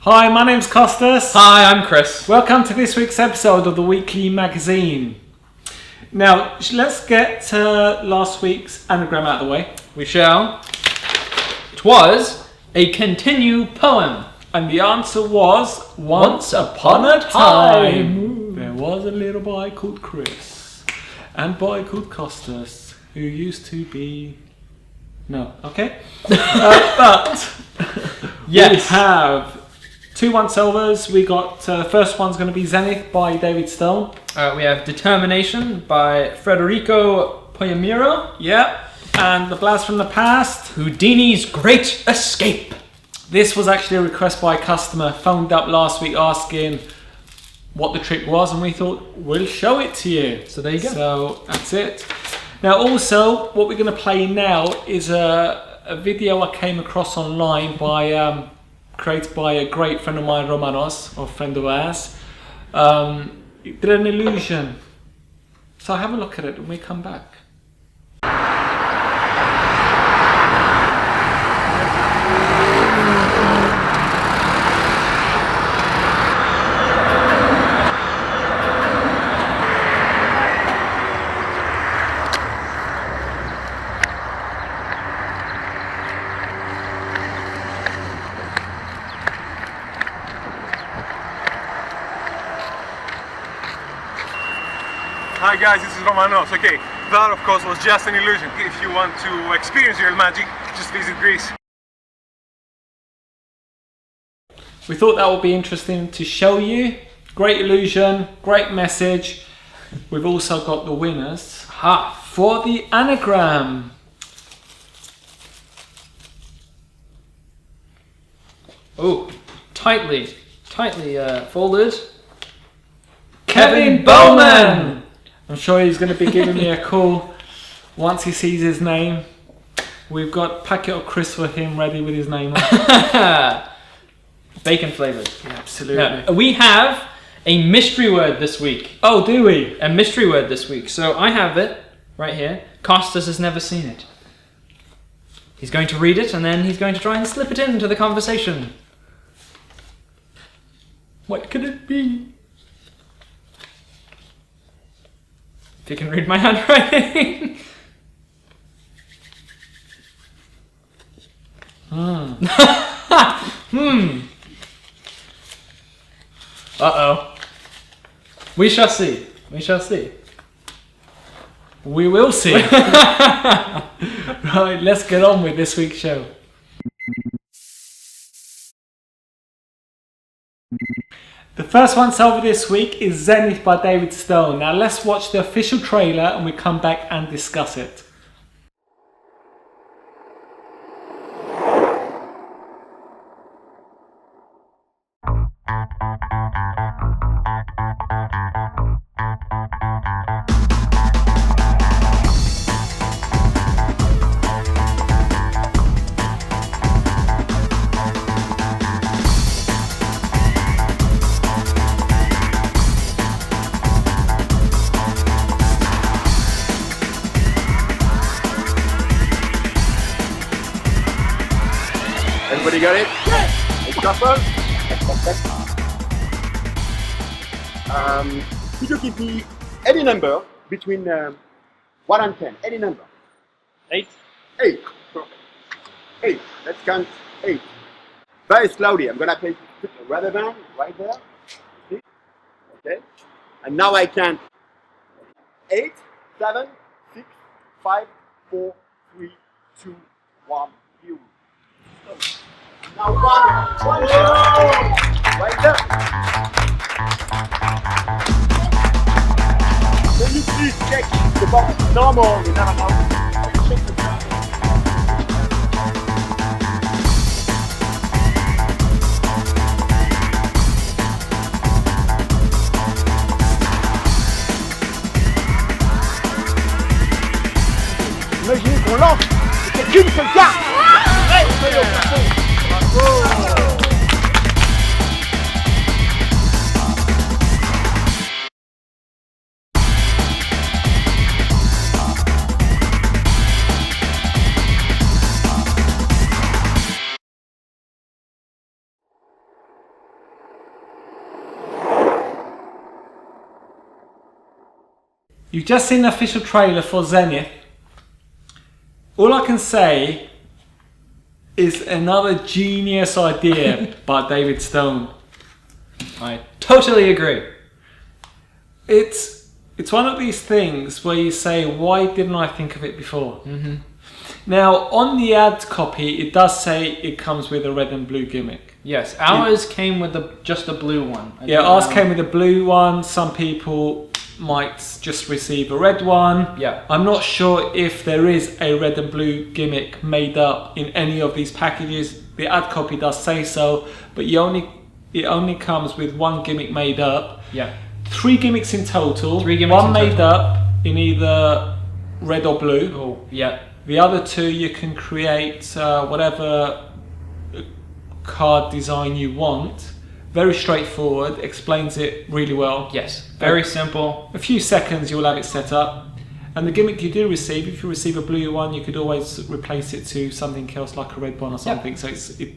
Hi, my name's Costas. Hi, I'm Chris. Welcome to this week's episode of the weekly magazine. Now, let's get last week's anagram out of the way. We shall. It was a continue poem. And the answer was, Once upon a time. There was a little boy called Chris and boy called Costas who used to be... No, okay? But Yes. we have 2 once-overs. We got, first one's going to be Zenith by David Stone. We have Determination by Federico Poeymiro. Yep. And The Blast from the Past. Houdini's Great Escape. This was actually a request by a customer. Phoned up last week asking what the trick was, and we thought we'll show it to you. So there you go. So that's it. Now also, what we're going to play now is a video I came across online by created by a great friend of mine, Romanos, or friend of ours. He did an illusion. So have a look at it when we come back. Hi guys, this is Romanos. Okay, that of course was just an illusion. If you want to experience real magic, just visit Greece. We thought that would be interesting to show you. Great illusion, great message. We've also got the winners for the anagram. Oh, tightly folded. Kevin Bowman! I'm sure he's going to be giving me a call once he sees his name. We've got a packet of crisps for him ready with his name on. Bacon flavored. Yeah, absolutely. Now, we have a mystery word this week. Oh, do we? A mystery word this week. So I have it right here. Costas has never seen it. He's going to read it and then he's going to try and slip it into the conversation. What could it be? If you can read my handwriting. Uh-oh. We shall see. We shall see. We will see. Right, let's get on with this week's show. The first once over this week is Zenith by David Stone. Now let's watch the official trailer and we come back and discuss it. Everybody got it? Yes! It's shuffle. Could you give me any number between 1 and 10? Any number? 8. 8. Perfect. 8. Let's count 8. Very slowly. I'm gonna put a rubber band right there. See? Okay. And now I count 8, 7, 6, 5, 4, 3, 2, 1, 0. Now one, right there. Can you please check the box is normal? You never know. Check the box. Imaginez qu'on lance, c'est qu'une seule carte. You've just seen the official trailer for Zenith. All I can say is another genius idea by David Stone. I totally agree. It's one of these things where you say, why didn't I think of it before? Mm-hmm. Now, on the ad copy, it does say it comes with a red and blue gimmick. Yes, ours came with just the blue one. Yeah, ours came with a blue one. Some people might just receive a red one. Yeah. I'm not sure if there is a red and blue gimmick made up in any of these packages. The ad copy does say so, but it only comes with one gimmick made up. Yeah. 3 gimmicks in total. 3 gimmicks one in made total. up in either red or blue. Oh, yeah. The other 2 you can create whatever card design you want. Very straightforward, explains it really well. Yes, very simple. A few seconds you'll have it set up. And the gimmick you do receive, if you receive a blue one, you could always replace it to something else like a red one or something. Yep. So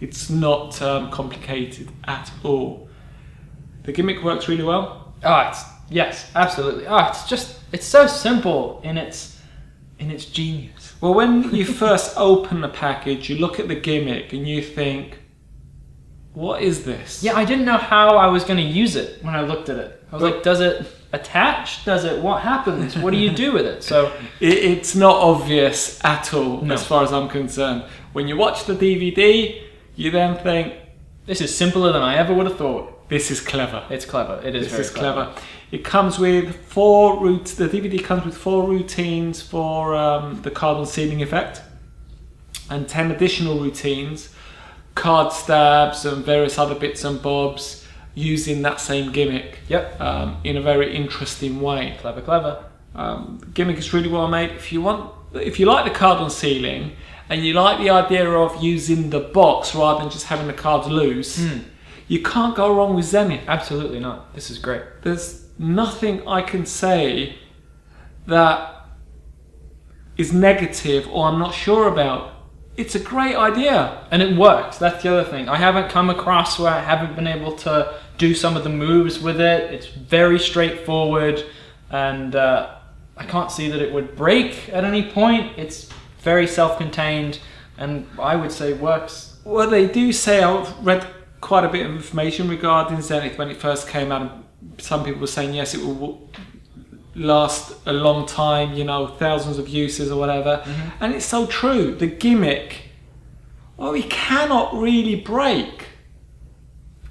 it's not complicated at all. The gimmick works really well. Yes, absolutely. It's so simple in its genius. Well, when you first open the package, you look at the gimmick and you think, what is this? Yeah, I didn't know how I was going to use it when I looked at it. I was like, does it attach? What happens? What do you do with it? So it's not obvious at all, No. as far as I'm concerned. When you watch the DVD, you then think, this is simpler than I ever would have thought. this is clever. It's clever. It is This very is clever. It comes with 4 routes. The DVD comes with 4 routines for the card on sealing effect, and 10 additional routines, card stabs and various other bits and bobs using that same gimmick. Yep. In a very interesting way. Clever. Gimmick is really well made. If you like the card on sealing and you like the idea of using the box rather than just having the cards loose, you can't go wrong with Zenith. Absolutely not. This is great. There's nothing I can say that is negative or I'm not sure about. It's a great idea. And it works. That's the other thing. I haven't come across where I haven't been able to do some of the moves with it. It's very straightforward, and I can't see that it would break at any point. It's very self-contained, and I would say works. Well, they do say, I've read quite a bit of information regarding Zenith when it first came out. Some people were saying, yes, it will last a long time, thousands of uses or whatever. Mm-hmm. And it's so true. The gimmick, it cannot really break.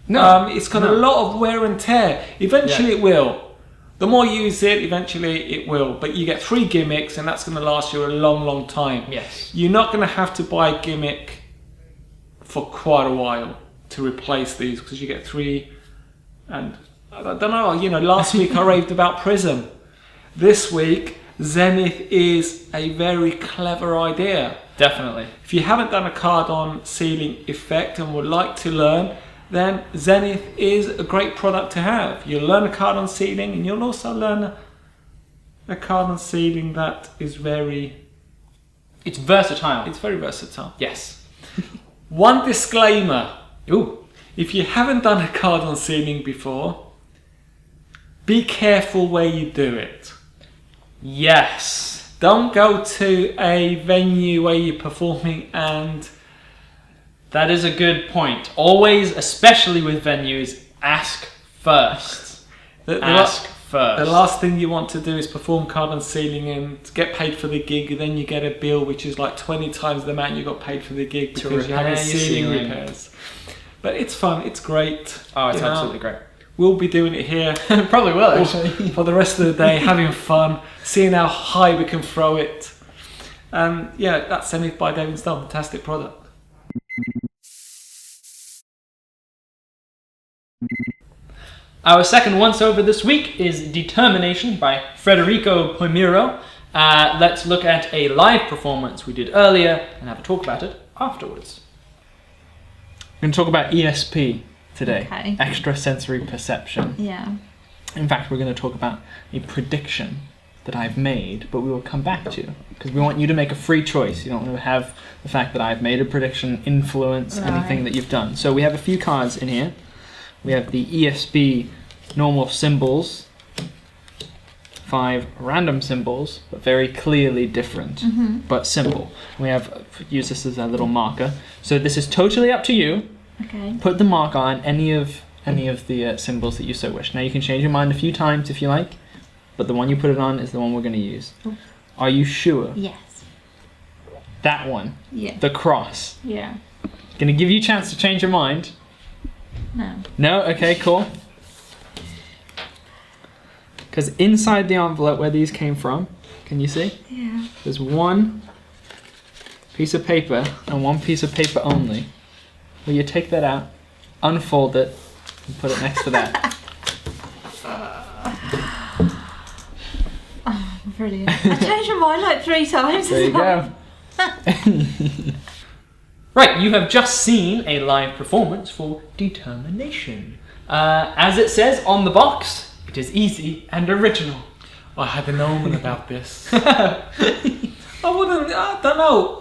No. It's got a lot of wear and tear. Eventually it will. The more you use it, eventually it will. But you get 3 gimmicks and that's going to last you a long, long time. Yes. You're not going to have to buy a gimmick for quite a while to replace these, because you get 3. And I don't know, last week I raved about Prism. This week, Zenith is a very clever idea. Definitely. If you haven't done a card on sealing effect and would like to learn, then Zenith is a great product to have. You'll learn a card on sealing, and you'll also learn a card on sealing that is It's versatile. It's very versatile. Yes. One disclaimer. Ooh. If you haven't done a card on sealing before, be careful where you do it. Yes. Don't go to a venue where you're performing and... That is a good point. Always, especially with venues, ask first. Ask first. The last thing you want to do is perform card on sealing and get paid for the gig, and then you get a bill which is like 20 times the amount you got paid for the gig because you're having sealing repairs. But it's fun, it's great. Oh, it's absolutely great. We'll be doing it here. Probably will, actually. For the rest of the day, having fun, seeing how high we can throw it. And that's Zenith by David Stone. Fantastic product. Our second once-over this week is Determination by Federico Poeymiro. Let's look at a live performance we did earlier and have a talk about it afterwards. We're going to talk about ESP today. Okay. Extrasensory perception. Yeah. In fact, we're going to talk about a prediction that I've made, but we will come back to, because we want you to make a free choice. You don't want to have the fact that I've made a prediction influence anything that you've done. So we have a few cards in here. We have the ESP normal symbols, 5 random symbols, but very clearly different, but simple. We have use this as a little marker. So this is totally up to you. Okay. Put the mark on any of the symbols that you so wish. Now you can change your mind a few times if you like, but the one you put it on is the one we're going to use. Oh. Are you sure? Yes. That one. Yeah. The cross. Yeah. Going to give you a chance to change your mind. No. No? Okay, cool. Because inside the envelope where these came from, can you see? Yeah. There's one piece of paper and one piece of paper only. Will you take that out, unfold it, and put it next to that? Oh, brilliant. I changed my mind like 3 times. There you go. Right, you have just seen a live performance for Determination. As it says on the box, it is easy and original. I had an omen about this. I don't know.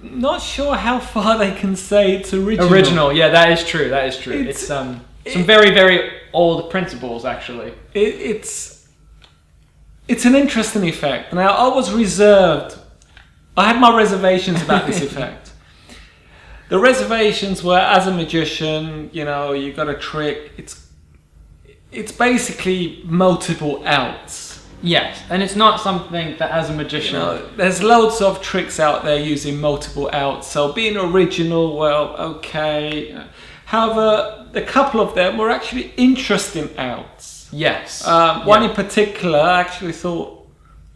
Not sure how far they can say it's original. Original, yeah, that is true. That is true. It's some very, very old principles, actually. It's an interesting effect. Now, I was reserved. I had my reservations about this effect. The reservations were, as a magician, you know, you got a trick. It's basically multiple outs. Yes, and it's not something that, as a magician, You know, there's loads of tricks out there using multiple outs. So being original, well, okay. However, a couple of them were actually interesting outs. yes, One in particular, I actually thought,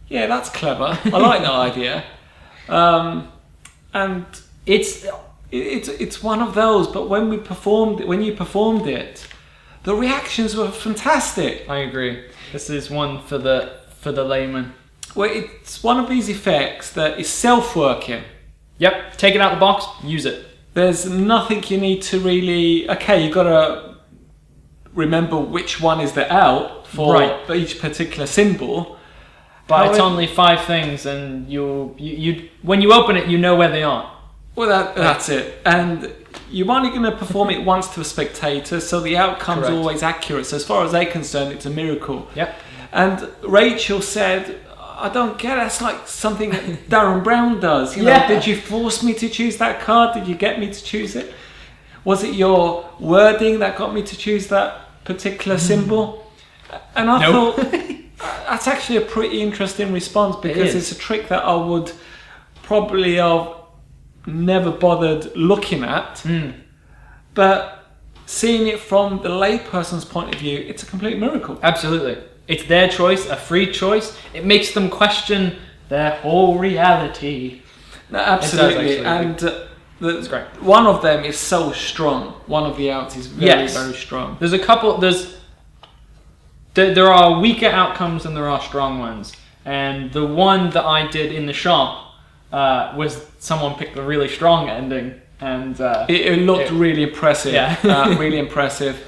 yeah, that's clever. I like that idea. And it's one of those. But when you performed it, the reactions were fantastic. I agree. This is one for the layman. Well, it's one of these effects that is self-working. Yep, take it out of the box, use it. There's nothing you need to really... Okay, you've got to remember which one is the out for each particular symbol. But it's only 5 things, and you when you open it, you know where they are. Well, that's it. And you're only going to perform it once to a spectator, so the outcome's Correct. always accurate. So as far as they're concerned, it's a miracle. Yep. And Rachel said, I don't get it. That's like something that Darren Brown does. You know, Yeah. did you force me to choose that card? Did you get me to choose it? Was it your wording that got me to choose that particular symbol? And I Nope. thought, that's actually a pretty interesting response, because it's a trick that I would probably have never bothered looking at. But seeing it from the layperson's point of view, it's a complete miracle. Absolutely. It's their choice, a free choice. It makes them question their whole reality. No, absolutely. It does, And It's great. one of them is so strong. One of the outs is very, very strong. There's a couple. There are weaker outcomes and there are strong ones. And the one that I did in the shop was someone picked the really strong ending, and It looked really impressive. Yeah. Really impressive.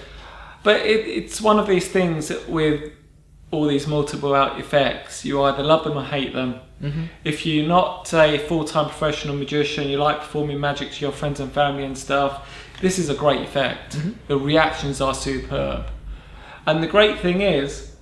But it's one of these things with all these multiple out effects. You either love them or hate them. Mm-hmm. If you're not a full-time professional magician, you like performing magic to your friends and family and stuff, this is a great effect. Mm-hmm. The reactions are superb. And the great thing is,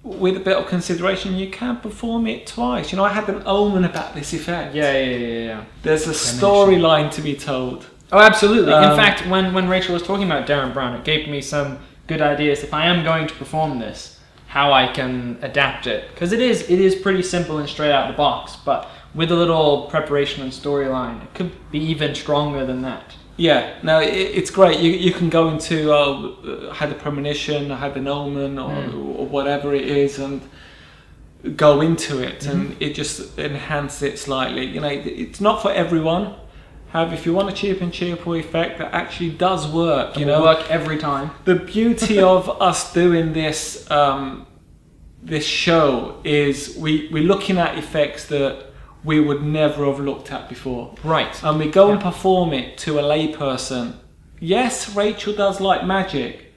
with a bit of consideration, you can perform it twice. You know, I had an omen about this effect. Yeah. There's a storyline to be told. Oh, absolutely. In fact, when Rachel was talking about Darren Brown, it gave me some good ideas. If I am going to perform this, how I can adapt it, because it is pretty simple and straight out of the box. But with a little preparation and storyline, it could be even stronger than that. Yeah, no, it's great. You can go into I had a premonition, I had an omen, or whatever it is, and go into it, and it just enhances it slightly. You know, it's not for everyone. However, if you want a cheap and cheerful effect that actually does work, you know, work every time. The beauty of us doing this this show is we're looking at effects that we would never have looked at before. Right. And we go and perform it to a layperson. Yes, Rachel does like magic,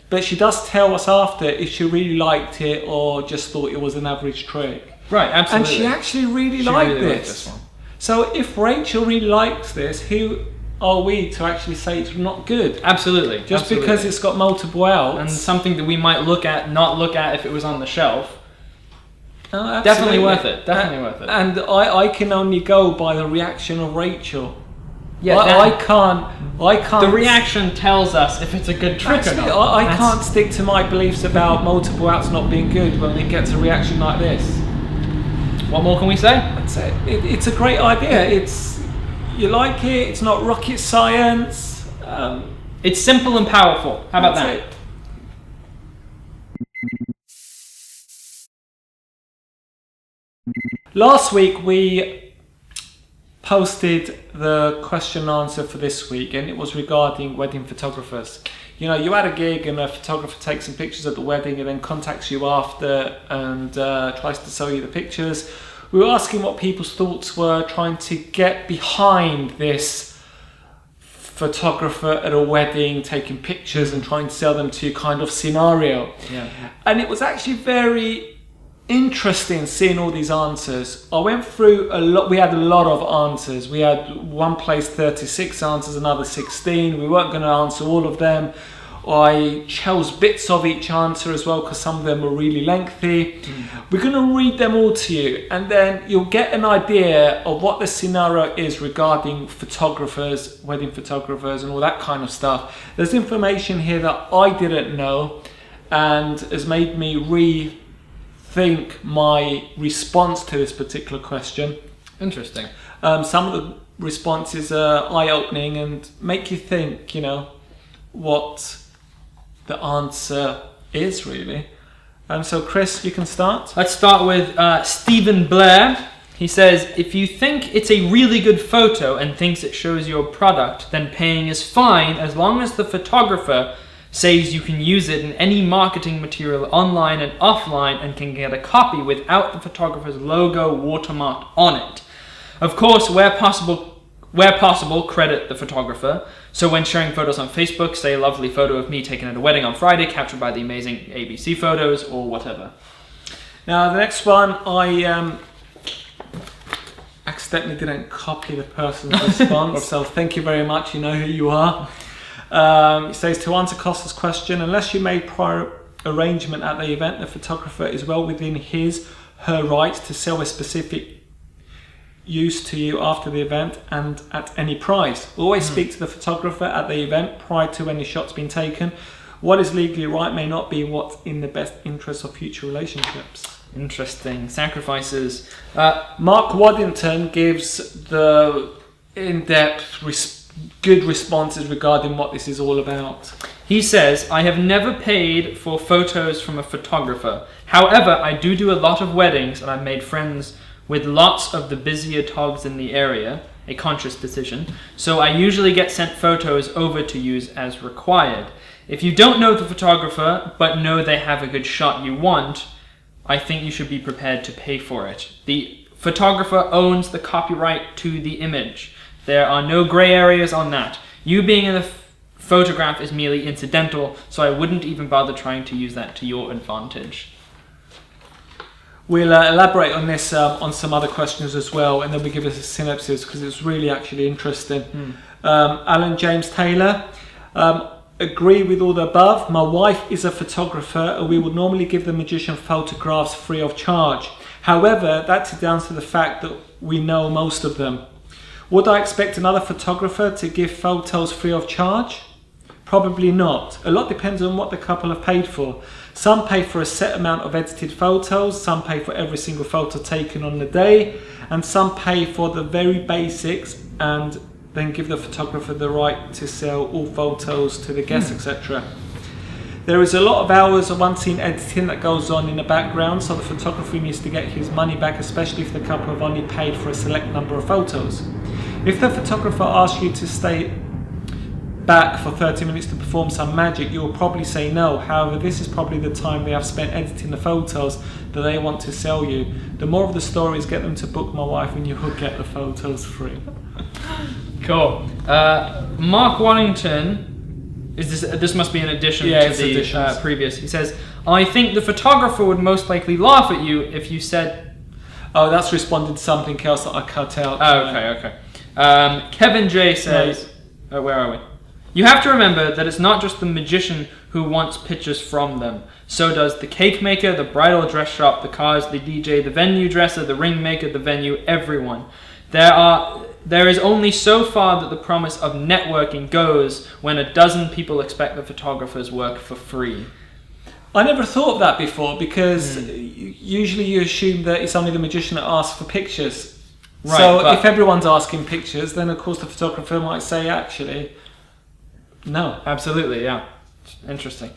but she does tell us after if she really liked it or just thought it was an average trick. Right, absolutely. And she actually really liked this. One. So if Rachel really likes this, who are we to actually say it's not good? Absolutely. Just because it's got multiple outs. And something that we might not look at if it was on the shelf. Oh, definitely worth it. Definitely worth it. And I can only go by the reaction of Rachel. Yeah, I can't. The reaction tells us if it's a good trick or not. I can't stick to my beliefs about multiple outs not being good when it gets a reaction like this. What more can we say? That's it. It's a great idea. You like it. It's not rocket science. It's simple and powerful. How about that? It. Last week we posted the question and answer for this week, and it was regarding wedding photographers. You know, you had a gig and a photographer takes some pictures at the wedding and then contacts you after and tries to sell you the pictures. We were asking what people's thoughts were, trying to get behind this photographer at a wedding taking pictures and trying to sell them to you kind of scenario. Yeah. And it was actually very interesting seeing all these answers. I went through a lot. We had a lot of answers. We had one place 36 answers, another 16. We weren't going to answer all of them. I chose bits of each answer as well because some of them were really lengthy. We're going to read them all to you, and then you'll get an idea of what the scenario is regarding photographers, wedding photographers, and all that kind of stuff. There's information here that I didn't know and has made me rethink my response to this particular question. Interesting. Some of the responses are eye-opening and make you think, you know, what the answer is really. So Chris, you can start. Let's start with Stephen Blair. He says, if you think it's a really good photo and thinks it shows your product, then paying is fine as long as the photographer says you can use it in any marketing material online and offline and can get a copy without the photographer's logo watermarked on it. Of course, where possible, credit the photographer. So when sharing photos on Facebook, say a lovely photo of me taken at a wedding on Friday, captured by the amazing ABC photos or whatever. Now the next one, I accidentally didn't copy the person's response, so thank you very much, you know who you are. It says, to answer Costas' question, unless you made prior arrangement at the event, the photographer is well within her rights to sell a specific use to you after the event and at any price. Always speak to the photographer at the event prior to any shots being taken. What is legally right may not be what's in the best interest of future relationships. Interesting. Sacrifices. Mark Waddington gives the in-depth good responses regarding what this is all about. He says, I have never paid for photos from a photographer. However, I do a lot of weddings and I've made friends with lots of the busier togs in the area, a conscious decision, so I usually get sent photos over to use as required. If you don't know the photographer, but know they have a good shot you want, I think you should be prepared to pay for it. The photographer owns the copyright to the image. There are no grey areas on that. You being in the photograph is merely incidental, so I wouldn't even bother trying to use that to your advantage. We'll elaborate on this on some other questions as well, and then we give us a synopsis because it's really actually interesting. Alan James Taylor, agree with all the above. My wife is a photographer and we would normally give the magician photographs free of charge. However, that's down to the fact that we know most of them. Would I expect another photographer to give photos free of charge? Probably not. A lot depends on what the couple have paid for. Some pay for a set amount of edited photos, some pay for every single photo taken on the day, and some pay for the very basics and then give the photographer the right to sell all photos to the guests, etc. There is a lot of hours of unseen editing that goes on in the background, so the photographer needs to get his money back, especially if the couple have only paid for a select number of photos. If the photographer asks you to stay back for 30 minutes to perform some magic, you will probably say no. However, this is probably the time they have spent editing the photos that they want to sell you. The more of the story is get them to book my wife and you will get the photos free. Cool. Mark Waddington, this must be an addition to the previous. He says, I think the photographer would most likely laugh at you if you said... Oh, that's responding to something else that I cut out. Oh, okay. Kevin J says... Where are we? You have to remember that it's not just the magician who wants pictures from them. So does the cake maker, the bridal dress shop, the cars, the DJ, the venue dresser, the ring maker, the venue, everyone. There is only so far that the promise of networking goes when a dozen people expect the photographer's work for free. I never thought of that before, because usually you assume that it's only the magician that asks for pictures. Right, so if everyone's asking pictures, then of course the photographer might say, actually, no. Absolutely, yeah. Interesting.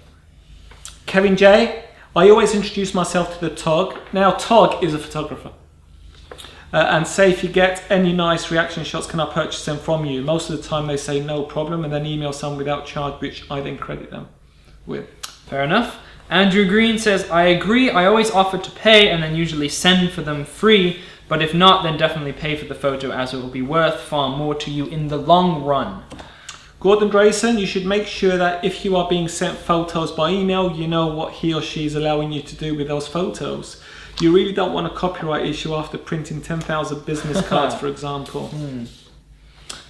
Kevin J, I always introduce myself to the Tog. Now Tog is a photographer. And say if you get any nice reaction shots, can I purchase them from you? Most of the time they say no problem, and then email some without charge, which I then credit them with. Fair enough. Andrew Green says, I agree, I always offer to pay and then usually send for them free, but if not, then definitely pay for the photo, as it will be worth far more to you in the long run. Gordon Drayson, you should make sure that if you are being sent photos by email, you know what he or she is allowing you to do with those photos. You really don't want a copyright issue after printing 10,000 business cards, for example.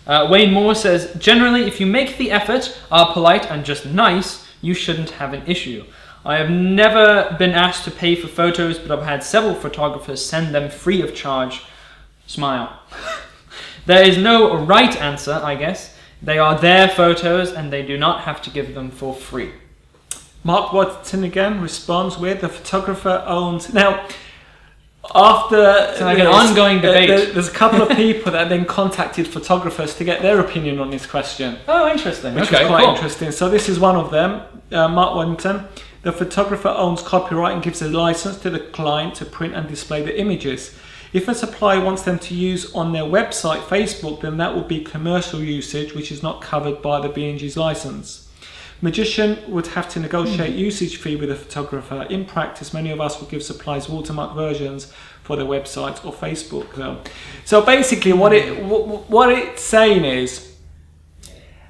Wayne Moore says, generally, if you make the effort, are polite and just nice, you shouldn't have an issue. I have never been asked to pay for photos, but I've had several photographers send them free of charge. Smile. There is no right answer, I guess. They are their photos and they do not have to give them for free. Mark Waterton again responds with, the photographer owns... Now, after... It's like an ongoing debate. There's a couple of people that then contacted photographers to get their opinion on this question. Oh, interesting. Which was quite interesting. So this is one of them, Mark Waterton. The photographer owns copyright and gives a license to the client to print and display the images. If a supplier wants them to use on their website, Facebook, then that would be commercial usage, which is not covered by the B&G's license. Magician would have to negotiate usage fee with a photographer. In practice, many of us will give suppliers watermark versions for their website or Facebook. So basically, what it's saying is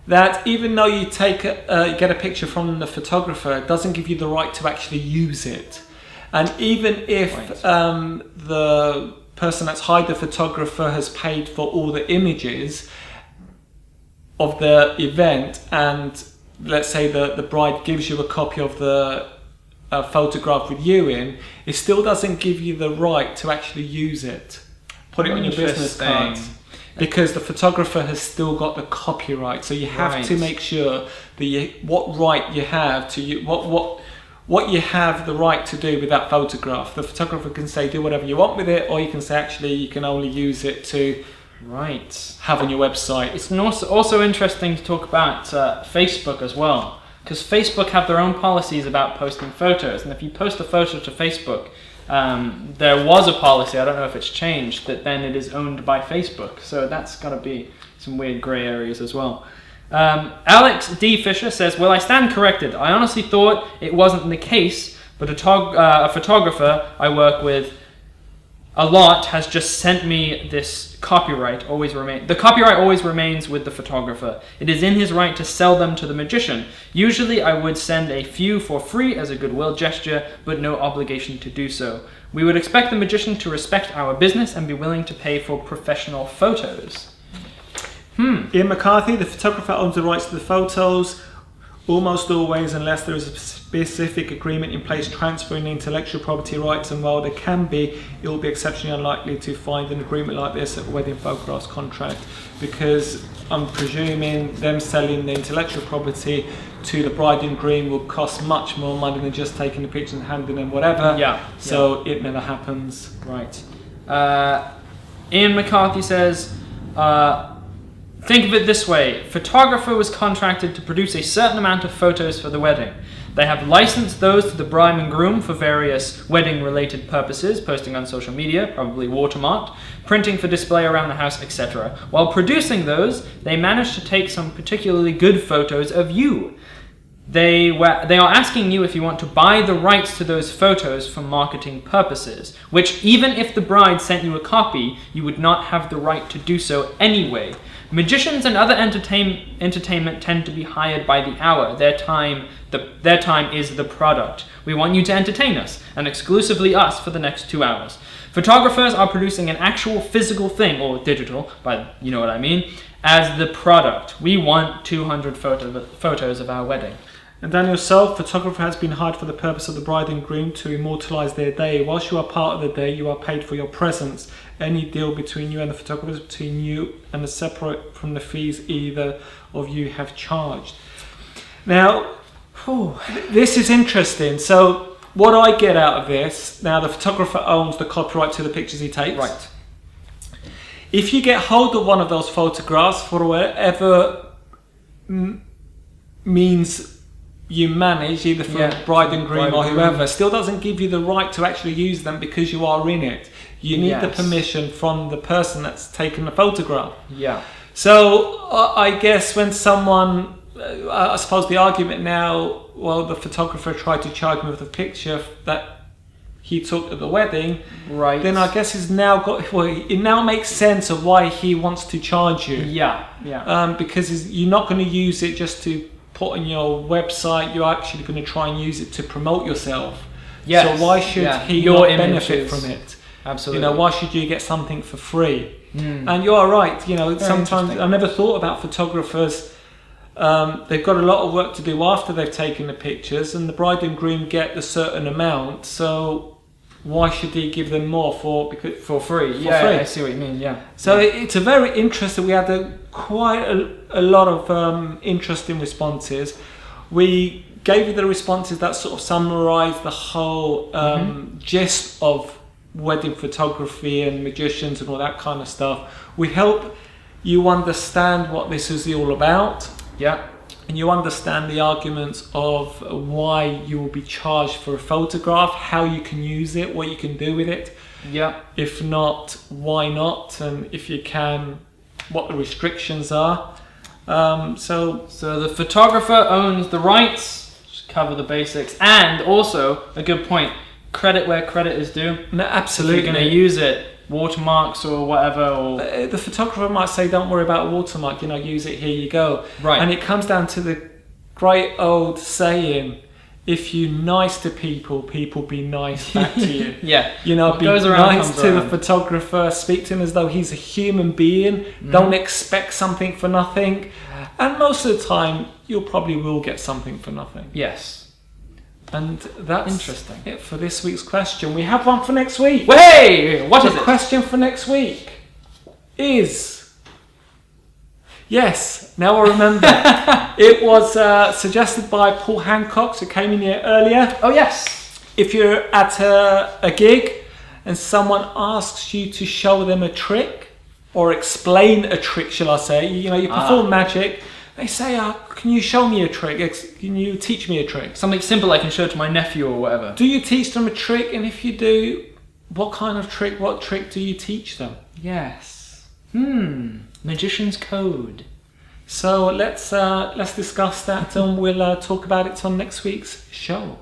that even though you get a picture from the photographer, it doesn't give you the right to actually use it. And even if the person that's hired the photographer has paid for all the images of the event, and let's say the bride gives you a copy of the photograph with you in, it still doesn't give you the right to actually use it. Put it on your business cards. Because the photographer has still got the copyright, so you have to make sure that what right you have to what you have the right to do with that photograph. The photographer can say do whatever you want with it, or you can say actually you can only use it to have on your website. It's also interesting to talk about Facebook as well, because Facebook have their own policies about posting photos, and if you post a photo to Facebook, there was a policy, I don't know if it's changed, that then it is owned by Facebook. So that's got to be some weird grey areas as well. Alex D. Fisher says, well, I stand corrected. I honestly thought it wasn't the case, but a photographer I work with a lot has just sent me this copyright. The copyright always remains with the photographer. It is in his right to sell them to the magician. Usually I would send a few for free as a goodwill gesture, but no obligation to do so. We would expect the magician to respect our business and be willing to pay for professional photos. Ian McCarthy, the photographer owns the rights to the photos almost always, unless there is a specific agreement in place transferring the intellectual property rights, and while there can be, it will be exceptionally unlikely to find an agreement like this at a wedding photographs contract, because I'm presuming them selling the intellectual property to the bride and groom will cost much more money than just taking the pictures and handing them whatever. So it never happens. Ian McCarthy says, think of it this way. Photographer was contracted to produce a certain amount of photos for the wedding. They have licensed those to the bride and groom for various wedding-related purposes, posting on social media, probably watermarked, printing for display around the house, etc. While producing those, they managed to take some particularly good photos of you. They are asking you if you want to buy the rights to those photos for marketing purposes, which even if the bride sent you a copy, you would not have the right to do so anyway. Magicians and other entertainment tend to be hired by the hour. Their time is the product. We want you to entertain us, and exclusively us, for the next 2 hours. Photographers are producing an actual physical thing, or digital, but you know what I mean, as the product. We want 200 photos of our wedding. And Daniel, so photographer has been hired for the purpose of the bride and groom to immortalize their day. Whilst you are part of the day, you are paid for your presence. Any deal between you and the photographer is between you and the separate from the fees either of you have charged. Now, this is interesting. So what I get out of this, now the photographer owns the copyright to the pictures he takes. Right. If you get hold of one of those photographs for whatever means you manage, either for bride and groom or whoever, still doesn't give you the right to actually use them because you are in it. You need the permission from the person that's taken the photograph. Yeah. So I guess when someone, I suppose the argument now, well, the photographer tried to charge me with a picture that he took at the wedding, right? Then I guess he's now got. Well, it now makes sense of why he wants to charge you. Yeah, yeah. Because you're not going to use it just to put on your website. You're actually going to try and use it to promote yourself. Yes. So why should he your not benefit from it? Absolutely. You know, why should you get something for free? And you are right. You know, sometimes I never thought about photographers. They've got a lot of work to do after they've taken the pictures, and the bride and groom get a certain amount. So why should he give them more for free? For free. I see what you mean. Yeah. So it's a very interesting. We had quite a lot of interesting responses. We gave you the responses that sort of summarise the whole gist of wedding photography and magicians and all that kind of stuff. We help you understand what this is all about. Yeah. And you understand the arguments of why you will be charged for a photograph, how you can use it, what you can do with it. Yeah. If not, why not? And if you can, what the restrictions are. So the photographer owns the rights, just cover the basics, and also, a good point, credit where credit is due. No, absolutely. If you're going to use it, watermarks or whatever, or the photographer might say, don't worry about a watermark, you know, use it, here you go. Right. And it comes down to the great old saying, if you're nice to people, people be nice back to you. Yeah. You know, what be nice to the photographer, speak to him as though he's a human being, don't expect something for nothing. And most of the time, you probably will get something for nothing. Yes. And that's interesting. It for this week's question. We have one for next week. Hey, what is it? The question for next week is... Yes, now I remember. It was suggested by Paul Hancock, who came in here earlier. Oh, yes. If you're at a gig and someone asks you to show them a trick, or explain a trick, shall I say, you know, you perform magic, they say, can you show me a trick? Can you teach me a trick? Something simple I can show to my nephew or whatever. Do you teach them a trick? And if you do, what kind of trick, what trick do you teach them? Yes. Magician's code. So let's discuss that, and we'll talk about it on next week's show.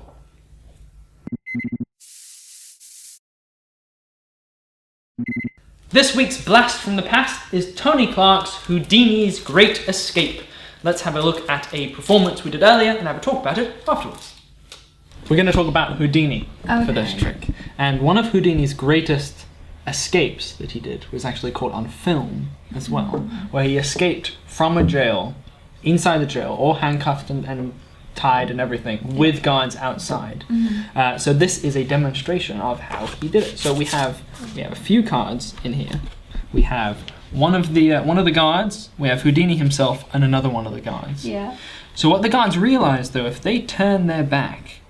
This week's blast from the past is Tony Clark's Houdini's Great Escape. Let's have a look at a performance we did earlier and have a talk about it afterwards. We're going to talk about Houdini for this trick. And one of Houdini's greatest escapes that he did was actually caught on film as well, where he escaped from a jail, inside the jail, all handcuffed and tied and everything, with guards outside. So this is a demonstration of how he did it. So we have a few cards in here. We have one of the guards. We have Houdini himself and another one of the guards. Yeah. So what the guards realize, though, if they turn their back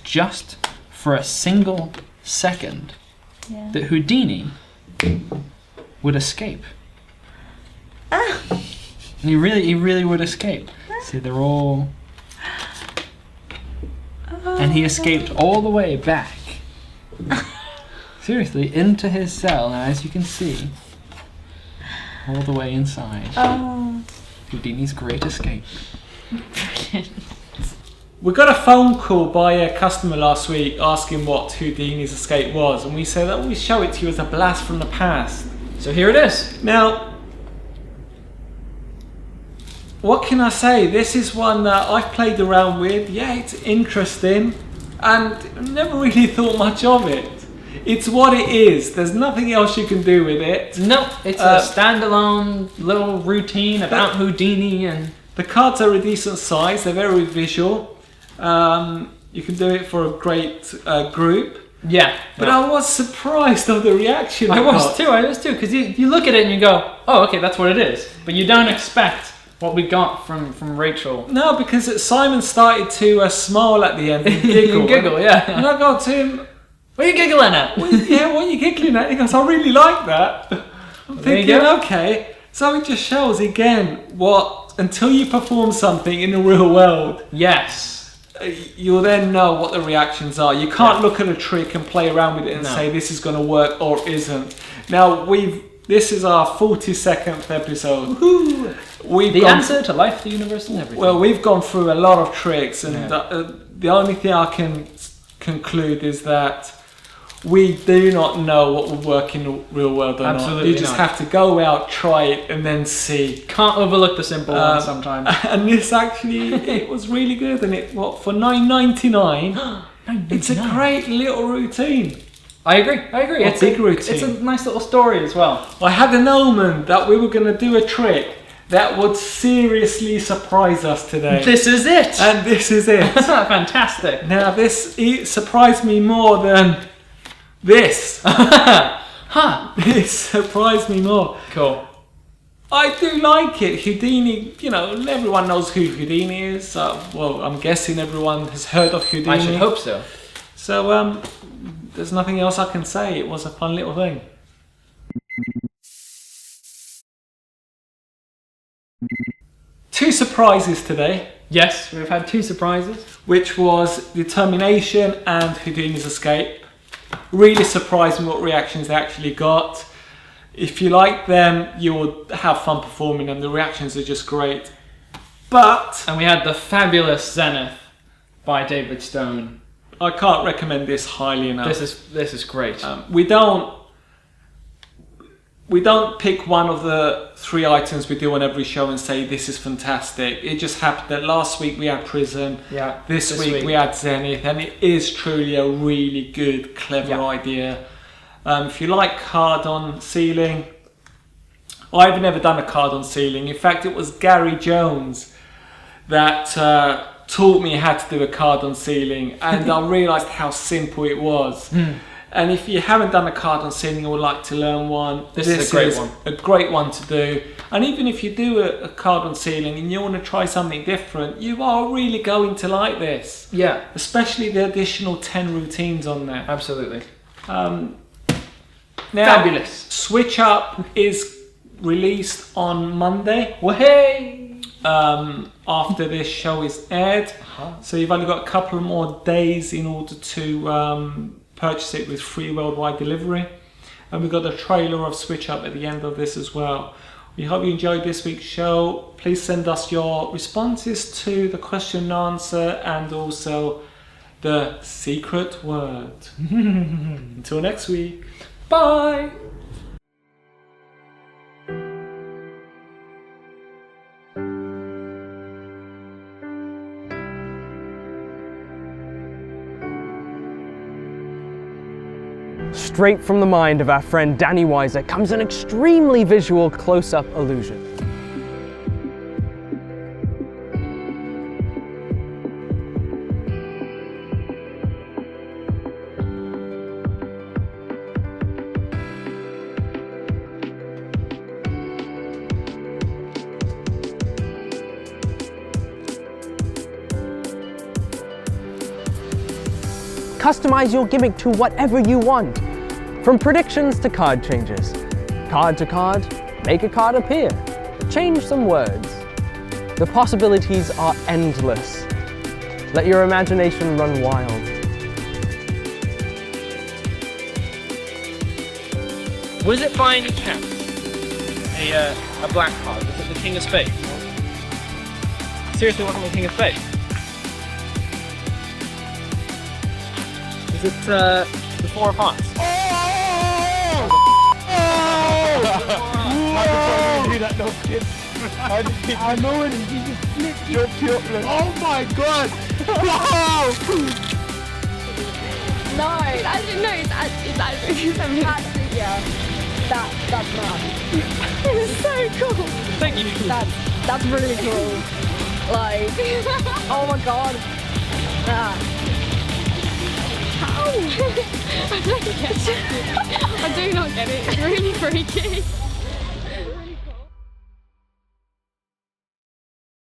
just for a single second, that Houdini would escape. And he really would escape. See, they're all. And he escaped all the way back. Seriously, into his cell. Now, as you can see, all the way inside. Houdini's Great Escape. We got a phone call by a customer last week asking what Houdini's escape was, and we said that we show it to you as a blast from the past. So here it is. Now, what can I say? This is one that I've played around with. Yeah, it's interesting, and never really thought much of it. It's what it is. There's nothing else you can do with it. No, it's a standalone little routine about Houdini, and the cards are a decent size. They're very visual. You can do it for a great group. yeah. But I was surprised of the reaction. I was too, because you look at it and you go, oh, okay, that's what it is. But you don't expect what we got from Rachel. No, because Simon started to smile at the end and giggle. Giggle, yeah. And I go to him, What are you giggling at? what are you giggling at? He goes, I really like that. I'm There you thinking, go. okay. So it just shows again what, until you perform something in the real world, Yes. you'll then know what the reactions are. You can't look at a trick and play around with it and say this is going to work or isn't. Now this is our 42nd episode. Woohoo! We've The gone, answer to life, the universe, and everything. well, we've gone through a lot of tricks, and the only thing I can conclude is that we do not know what will work in the real world or not. Absolutely You just not. have to go out, try it, and then see. Can't overlook the simple ones sometimes. And this actually, it was really good, and for $9.99, it's a great little routine. I agree. It's big routine. It's a nice little story as well. I had an omen that we were going to do a trick that would seriously surprise us today. This is it. And this is it. Fantastic. Now it surprised me more than this. Huh. It surprised me more. Cool. I do like it. Houdini, everyone knows who Houdini is. Well, I'm guessing everyone has heard of Houdini. I should hope so. So, there's nothing else I can say. It was a fun little thing. Two surprises today, Yes, we've had two surprises. which was Determination and Houdini's Escape. Really surprised me what reactions they actually got. If you like them, you will have fun performing them. The reactions are just great. But And we had the fabulous Zenith by David Stone. I can't recommend this highly enough. This is great. We don't pick one of the three items we do on every show and say this is fantastic. It just happened that last week we had Prism. Yeah, This this week week. we had Zenith, and it is truly a really good, clever Yeah. idea. If you like card on ceiling, I've never done a card on ceiling. In fact, it was Gary Jones that taught me how to do a card on ceiling, and I realised how simple it was. And if you haven't done a card on ceiling or would like to learn one, This is a great one. A great one to do. And even if you do a card on ceiling and you want to try something different, you are really going to like this. Yeah, Especially the additional 10 routines on there. absolutely. Now, Fabulous. Switch Up is released on Monday. Well, hey. After this show is aired. So you've only got a couple more days in order to purchase it with free worldwide delivery. And we've got a trailer of Switch Up at the end of this as well. We hope you enjoyed this week's show. Please send us your responses to the question and answer and also the secret word. Until next week. Bye. Straight from the mind of our friend Danny Weiser comes an extremely visual close-up illusion. Customize your gimmick to whatever you want. From predictions to card changes. Card to card, make a card appear. Change some words. The possibilities are endless. Let your imagination run wild. Was it by any chance a black card? Was it the King of Spades? Seriously, wasn't the King of Spades? Is it the Four of Hearts? I know it. He just flipped your pupil. Oh my god! Wow! No, actually no, it's actually yeah. That's mad. It's so cool. Thank you. That's really cool. Like, oh my god. Ow! I don't get it. I do not get it. It's really freaky.